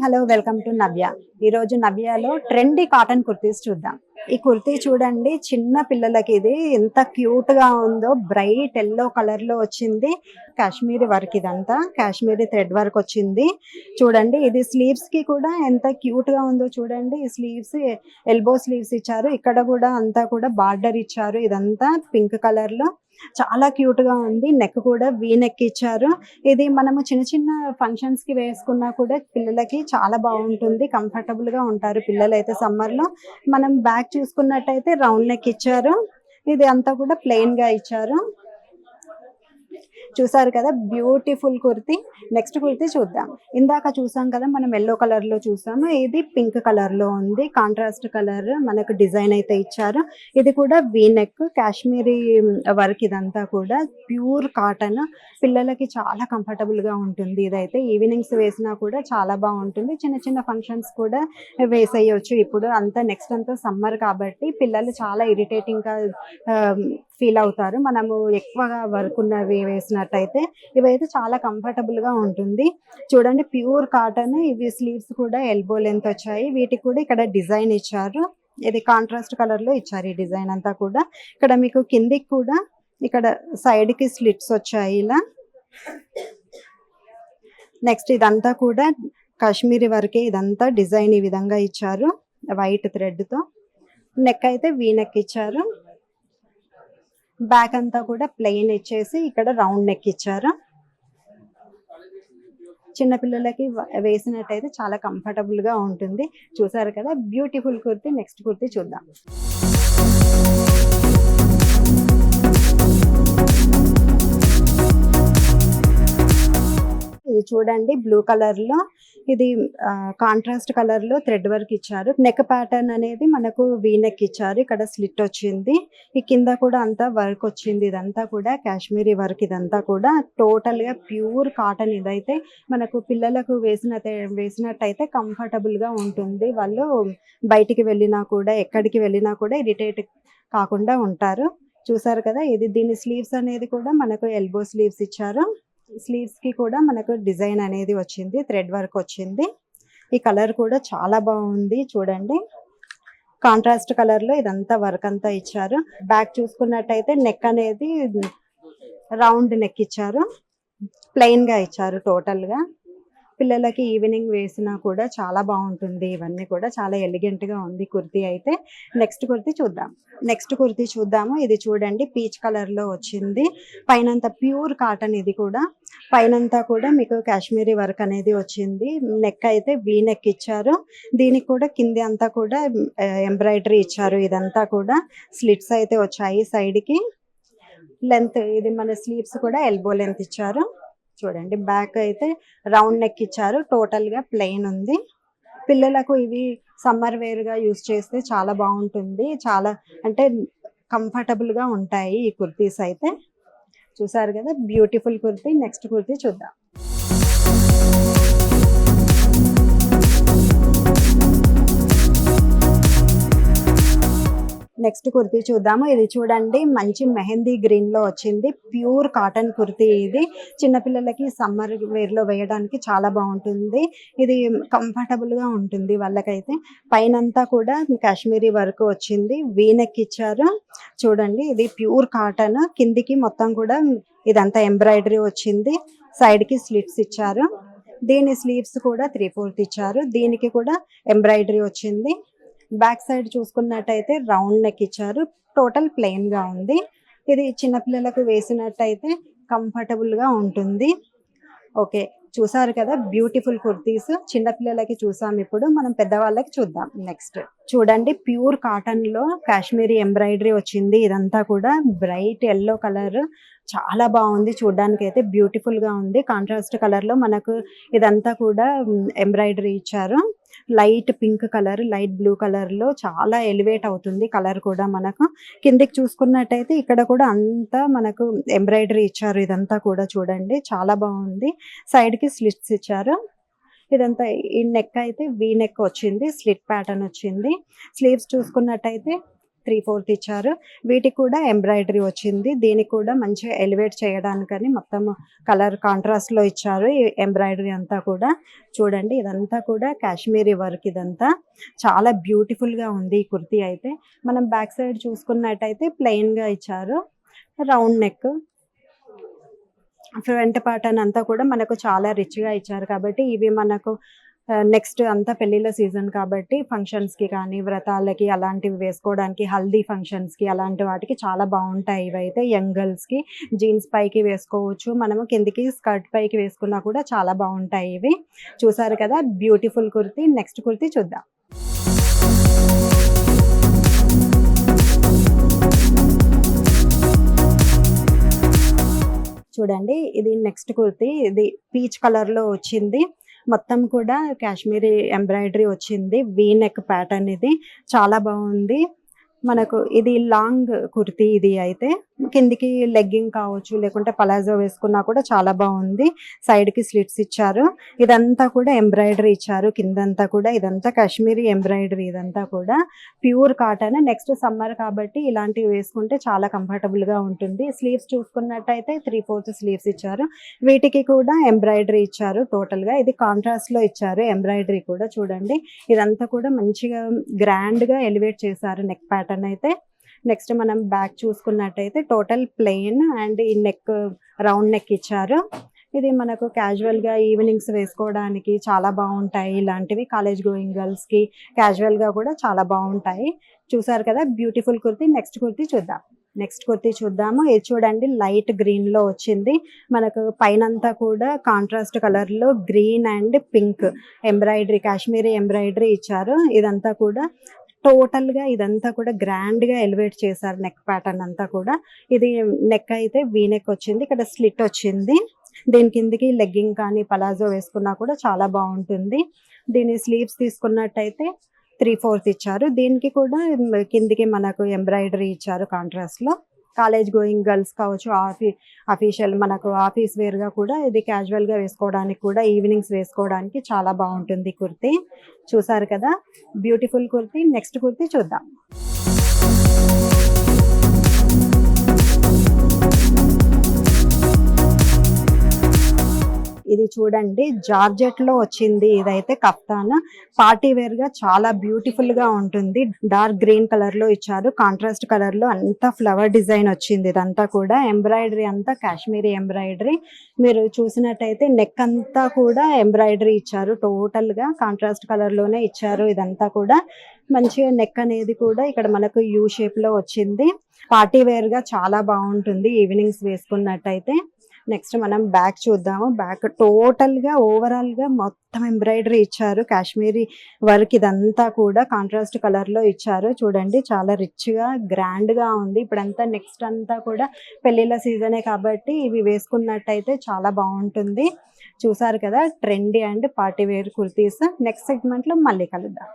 Hello welcome to నవ్య. ఈ రోజు నవ్యలో trendy cotton kurtis చూద్దాం. ఈ కుర్తీ చూడండి, చిన్న పిల్లలకి ఇది ఎంత క్యూట్ గా ఉందో. బ్రైట్ ఎల్లో కలర్ లో వచ్చింది. కాశ్మీరీ వర్క్, ఇదంతా కాశ్మీరీ థ్రెడ్ వర్క్ వచ్చింది. చూడండి, ఇది స్లీవ్స్ కి కూడా ఎంత క్యూట్ గా ఉందో చూడండి. ఈ స్లీవ్స్ ఎల్బో స్లీవ్స్ ఇచ్చారు. ఇక్కడ కూడా అంతా కూడా బార్డర్ ఇచ్చారు. ఇదంతా పింక్ కలర్ లో చాలా క్యూట్ గా ఉంది. నెక్ కూడా వీ నెక్ ఇచ్చారు. ఇది మనము చిన్న చిన్న ఫంక్షన్స్ కి వేసుకున్నా కూడా పిల్లలకి చాలా బాగుంటుంది. కంఫర్టబుల్ గా ఉంటారు పిల్లలు అయితే సమ్మర్ లో. మనం బ్యాక్ చూసుకున్నట్టయితే రౌండ్ నెక్ ఇచ్చారు. ఇది అంతా కూడా ప్లెయిన్ గా ఇచ్చారు. చూసారు కదా, బ్యూటిఫుల్ కుర్తీ. నెక్స్ట్ కుర్తీ చూద్దాం. ఇందాక చూసాం కదా మనం ఎల్లో కలర్ లో చూసాము. ఇది పింక్ కలర్ లో ఉంది. కాంట్రాస్ట్ కలర్ మనకు డిజైన్ అయితే ఇచ్చారు. ఇది కూడా వీ నెక్, కాశ్మీరీ వర్క్. ఇదంతా కూడా ప్యూర్ కాటన్. పిల్లలకి చాలా కంఫర్టబుల్ గా ఉంటుంది. ఇదైతే ఈవినింగ్స్ వేసినా కూడా చాలా బాగుంటుంది. చిన్న చిన్న ఫంక్షన్స్ కూడా వేసేయచ్చు. ఇప్పుడు అంతా నెక్స్ట్ అంతా సమ్మర్ కాబట్టి పిల్లలు చాలా ఇరిటేటింగ్ గా ఫీల్ అవుతారు. మనము ఎక్కువగా వర్క్ ఉన్నవి వేసినట్టయితే ఇవైతే చాలా కంఫర్టబుల్ గా ఉంటుంది. చూడండి, ప్యూర్ కాటన్. ఇవి స్లీవ్స్ కూడా ఎల్బో లెంత్ వచ్చాయి. వీటికి కూడా ఇక్కడ డిజైన్ ఇచ్చారు. ఇది కాంట్రాస్ట్ కలర్ లో ఇచ్చారు. ఈ డిజైన్ అంతా కూడా ఇక్కడ మీకు కిందికి కూడా ఇక్కడ సైడ్ కి స్లిట్స్ వచ్చాయి ఇలా. నెక్స్ట్ ఇదంతా కూడా కాశ్మీరీ వర్కే. ఇదంతా డిజైన్ ఈ విధంగా ఇచ్చారు వైట్ థ్రెడ్ తో. నెక్ అయితే వీ నెక్ ఇచ్చారు. బ్యాక్ అంతా కూడా ప్లెయిన్ ఇచ్చేసి ఇక్కడ రౌండ్ నెక్ ఇచ్చారు. చిన్నపిల్లలకి వేసినట్టయితే చాలా కంఫర్టబుల్ గా ఉంటుంది. చూసారు కదా, బ్యూటిఫుల్ కుర్తీ. నెక్స్ట్ కుర్తీ చూద్దాం. ఇది చూడండి, బ్లూ కలర్ లో, ఇది కాంట్రాస్ట్ కలర్ లో థ్రెడ్ వర్క్ ఇచ్చారు. నెక్ ప్యాటర్న్ అనేది మనకు వీ నెక్ ఇచ్చారు. ఇక్కడ స్లిట్ వచ్చింది. ఈ కింద కూడా అంతా వర్క్ వచ్చింది. ఇదంతా కూడా కాశ్మీరీ వర్క్. ఇదంతా కూడా టోటల్ గా ప్యూర్ కాటన్. ఇదైతే మనకు పిల్లలకు వేసినట్టయితే కంఫర్టబుల్ గా ఉంటుంది. వాళ్ళు బయటికి వెళ్ళినా కూడా, ఎక్కడికి వెళ్ళినా కూడా ఇరిటేట్ కాకుండా ఉంటారు. చూసారు కదా, ఇది దీని స్లీవ్స్ అనేది కూడా మనకు ఎల్బో స్లీవ్స్ ఇచ్చారు. స్లీవ్స్ కి కూడా మనకు డిజైన్ అనేది వచ్చింది. థ్రెడ్ వర్క్ వచ్చింది. ఈ కలర్ కూడా చాలా బాగుంది. చూడండి, కాంట్రాస్ట్ కలర్ లో ఇదంతా వర్క్ అంతా ఇచ్చారు. బ్యాక్ చూసుకున్నట్టయితే నెక్ అనేది రౌండ్ నెక్ ఇచ్చారు. ప్లెయిన్ గా ఇచ్చారు టోటల్ గా. పిల్లలకి ఈవినింగ్ వేసినా కూడా చాలా బాగుంటుంది. ఇవన్నీ కూడా చాలా ఎలిగెంట్ గా ఉంది కుర్తీ అయితే. నెక్స్ట్ కుర్తీ చూద్దాము. ఇది చూడండి, పీచ్ కలర్ లో వచ్చింది. పైనంతా ప్యూర్ కాటన్. ఇది కూడా పైనంతా కూడా మీకు కాశ్మీరీ వర్క్ అనేది వచ్చింది. నెక్ అయితే వీ నెక్ ఇచ్చారు. దీనికి కూడా కింది అంతా కూడా ఎంబ్రాయిడరీ ఇచ్చారు. ఇదంతా కూడా స్లిట్స్ అయితే వచ్చాయి సైడ్ కి. లెంత్ ఇది మన స్లీవ్స్ కూడా ఎల్బో లెంత్ ఇచ్చారు. చూడండి, బ్యాక్ అయితే రౌండ్ నెక్ ఇచ్చారు. టోటల్ గా ప్లెయిన్ ఉంది. పిల్లలకు ఇవి సమ్మర్ వేర్ గా యూజ్ చేస్తే చాలా బాగుంటుంది. చాలా అంటే కంఫర్టబుల్ గా ఉంటాయి ఈ కుర్తీస్ అయితే. చూసారు కదా, బ్యూటిఫుల్ కుర్తీ. నెక్స్ట్ కుర్తీ చూద్దాం. నెక్స్ట్ కుర్తీ చూద్దాము. ఇది చూడండి, మంచి మెహందీ గ్రీన్ లో వచ్చింది. Pure cotton kurti. ఇది చిన్నపిల్లలకి సమ్మర్ వేర్ లో వేయడానికి చాలా బాగుంటుంది. ఇది కంఫర్టబుల్ గా ఉంటుంది వాళ్ళకైతే. పైనంతా కూడా కాశ్మీరీ వర్క్ వచ్చింది. వీ నెక్ ఇచ్చారు. చూడండి, ఇది ప్యూర్ కాటన్. కిందికి మొత్తం కూడా ఇదంతా ఎంబ్రాయిడరీ వచ్చింది. సైడ్ కి స్లిట్స్ ఇచ్చారు. దీని స్లీవ్స్ కూడా 3/4 ఇచ్చారు. దీనికి కూడా ఎంబ్రాయిడరీ వచ్చింది. బ్యాక్ సైడ్ చూసుకున్నట్టయితే రౌండ్ నెక్ ఇచ్చారు. టోటల్ ప్లెయిన్ గా ఉంది. ఇది చిన్నపిల్లలకు వేసినట్టయితే కంఫర్టబుల్ గా ఉంటుంది. ఓకే, చూసారు కదా, బ్యూటిఫుల్ కుర్తీస్. చిన్నపిల్లలకి చూసాం. ఇప్పుడు మనం పెద్దవాళ్ళకి చూద్దాం. నెక్స్ట్ చూడండి, ప్యూర్ కాటన్ లో కాశ్మీరీ ఎంబ్రాయిడరీ వచ్చింది. ఇదంతా కూడా బ్రైట్ ఎల్లో కలర్. చాలా బాగుంది చూడడానికి అయితే. బ్యూటిఫుల్ గా ఉంది. కాంట్రాస్ట్ కలర్ లో మనకు ఇదంతా కూడా ఎంబ్రాయిడరీ ఇచ్చారు. Light pink colour, light blue colour లో చాలా ఎలివేట్ అవుతుంది కలర్ కూడా. మనకు కిందికి చూసుకున్నట్టయితే ఇక్కడ కూడా అంతా మనకు ఎంబ్రాయిడరీ ఇచ్చారు. ఇదంతా కూడా చూడండి, చాలా బాగుంది. సైడ్ కి స్లిట్స్ ఇచ్చారు. ఇదంతా ఈ నెక్ అయితే వీ నెక్ వచ్చింది. స్లిట్ ప్యాటర్న్ వచ్చింది. స్లీవ్స్ చూసుకున్నట్టయితే 3/4 ఇచ్చారు. వీటికి కూడా ఎంబ్రాయిడరీ వచ్చింది. దీనికి కూడా మంచిగా ఎలివేట్ చేయడానికని మొత్తం కలర్ కాంట్రాస్ట్లో ఇచ్చారు. ఈ ఎంబ్రాయిడరీ అంతా కూడా చూడండి, ఇదంతా కూడా కాశ్మీరీ వర్క్. ఇదంతా చాలా బ్యూటిఫుల్గా ఉంది ఈ కుర్తీ అయితే. మనం బ్యాక్ సైడ్ చూసుకున్నట్టయితే ప్లెయిన్గా ఇచ్చారు. రౌండ్ నెక్, ఫ్రంట్ పార్ట్ అంతా కూడా మనకు చాలా రిచ్గా ఇచ్చారు. కాబట్టి ఇవి మనకు నెక్స్ట్ అంతా పెళ్ళిళ్ళ సీజన్ కాబట్టి ఫంక్షన్స్కి కానీ వ్రతాలకి అలాంటివి వేసుకోవడానికి, హల్దీ ఫంక్షన్స్కి అలాంటి వాటికి చాలా బాగుంటాయి. ఇవైతే యంగ్ గర్ల్స్కి జీన్స్ పైకి వేసుకోవచ్చు, మనము కిందికి స్కర్ట్ పైకి వేసుకున్నా కూడా చాలా బాగుంటాయి ఇవి. చూసారు కదా బ్యూటిఫుల్ కుర్తీ. నెక్స్ట్ కుర్తీ చూద్దాం. చూడండి, ఇది నెక్స్ట్ కుర్తీ. ఇది పీచ్ కలర్లో వచ్చింది. మొత్తం కూడా కాశ్మీరీ ఎంబ్రాయిడరీ వచ్చింది. V neck pattern. ఇది చాలా బాగుంది. మనకు ఇది లాంగ్ కుర్తీ. ఇది అయితే కిందికి లెగ్గింగ్ కావచ్చు, లేకుంటే పలాజో వేసుకున్నా కూడా చాలా బాగుంది. సైడ్కి స్లిట్స్ ఇచ్చారు. ఇదంతా కూడా ఎంబ్రాయిడరీ ఇచ్చారు కిందంతా కూడా. ఇదంతా కాశ్మీరీ ఎంబ్రాయిడరీ. ఇదంతా కూడా ప్యూర్ కాటన్. నెక్స్ట్ సమ్మర్ కాబట్టి ఇలాంటివి వేసుకుంటే చాలా కంఫర్టబుల్గా ఉంటుంది. స్లీవ్స్ చూసుకున్నట్టయితే 3/4 స్లీవ్స్ ఇచ్చారు. వీటికి కూడా ఎంబ్రాయిడరీ ఇచ్చారు టోటల్గా. ఇది కాంట్రాస్ట్లో ఇచ్చారు ఎంబ్రాయిడరీ కూడా. చూడండి, ఇదంతా కూడా మంచిగా గ్రాండ్గా ఎలివేట్ చేశారు నెక్ ప్యాటర్న్ అయితే. నెక్స్ట్ మనం బ్యాక్ చూసుకున్నట్టయితే టోటల్ ప్లెయిన్ అండ్ ఈ నెక్ రౌండ్ నెక్ ఇచ్చారు. ఇది మనకు క్యాజువల్గా ఈవినింగ్స్ వేసుకోవడానికి చాలా బాగుంటాయి. ఇలాంటివి కాలేజ్ గోయింగ్ గర్ల్స్కి క్యాజువల్గా కూడా చాలా బాగుంటాయి. చూసారు కదా బ్యూటిఫుల్ కుర్తీ. నెక్స్ట్ కుర్తీ చూద్దాం. నెక్స్ట్ కుర్తీ చూద్దాము. ఇది చూడండి, లైట్ గ్రీన్లో వచ్చింది. మనకు పైనంతా కూడా కాంట్రాస్ట్ కలర్లో green and pink embroidery, Kashmiri embroidery ఇచ్చారు. ఇదంతా కూడా టోటల్గా ఇదంతా కూడా గ్రాండ్గా ఎలివేట్ చేశారు నెక్ ప్యాటర్న్ అంతా కూడా. ఇది నెక్ అయితే వీ నెక్ వచ్చింది. ఇక్కడ స్లిట్ వచ్చింది. దీని కిందికి లెగ్గింగ్ కానీ పలాజో వేసుకున్నా కూడా చాలా బాగుంటుంది. దీని స్లీవ్స్ తీసుకున్నట్టయితే 3/4 ఇచ్చారు. దీనికి కూడా కిందికి మనకు ఎంబ్రాయిడరీ ఇచ్చారు కాంట్రాస్ట్లో. కాలేజ్ గోయింగ్ గర్ల్స్ కావచ్చు, అఫీషియల్ మనకు ఆఫీస్ వేర్గా కూడా ఇది క్యాజువల్గా వేసుకోవడానికి కూడా, ఈవినింగ్స్ వేసుకోవడానికి చాలా బాగుంటుంది కుర్తీ. చూసారు కదా బ్యూటిఫుల్ కుర్తీ. నెక్స్ట్ కుర్తీ చూద్దాం. ఇది చూడండి, జార్జెట్ లో వచ్చింది. ఇదైతే కఫ్తాన్. పార్టీ వేర్ గా చాలా బ్యూటిఫుల్ గా ఉంటుంది. డార్క్ గ్రీన్ కలర్ లో ఇచ్చారు. కాంట్రాస్ట్ కలర్ లో అంతా ఫ్లవర్ డిజైన్ వచ్చింది. ఇదంతా కూడా ఎంబ్రాయిడరీ అంతా కాశ్మీరీ ఎంబ్రాయిడరీ. మీరు చూసినట్టయితే నెక్ అంతా కూడా ఎంబ్రాయిడరీ ఇచ్చారు. టోటల్ గా కాంట్రాస్ట్ కలర్ లోనే ఇచ్చారు. ఇదంతా కూడా మంచిగా నెక్ అనేది కూడా ఇక్కడ మనకు యూ షేప్ లో వచ్చింది. పార్టీ వేర్ గా చాలా బాగుంటుంది ఈవినింగ్స్ వేసుకున్నట్టయితే. నెక్స్ట్ మనం బ్యాక్ చూద్దాము. బ్యాక్ టోటల్ గా ఓవరాల్ గా మొత్తం ఎంబ్రాయిడరీ ఇచ్చారు. కాశ్మీరీ వర్క్ ఇదంతా కూడా కాంట్రాస్ట్ కలర్ లో ఇచ్చారు. చూడండి, చాలా రిచ్ గా గ్రాండ్ గా ఉంది. ఇప్పుడంతా నెక్స్ట్ అంతా కూడా పెళ్లిళ్ళ సీజనే కాబట్టి ఇవి వేసుకున్నట్టయితే చాలా బాగుంటుంది. చూసారు కదా trendy and party wear kurtis. Next segment లో మళ్ళీ కలుద్దాం.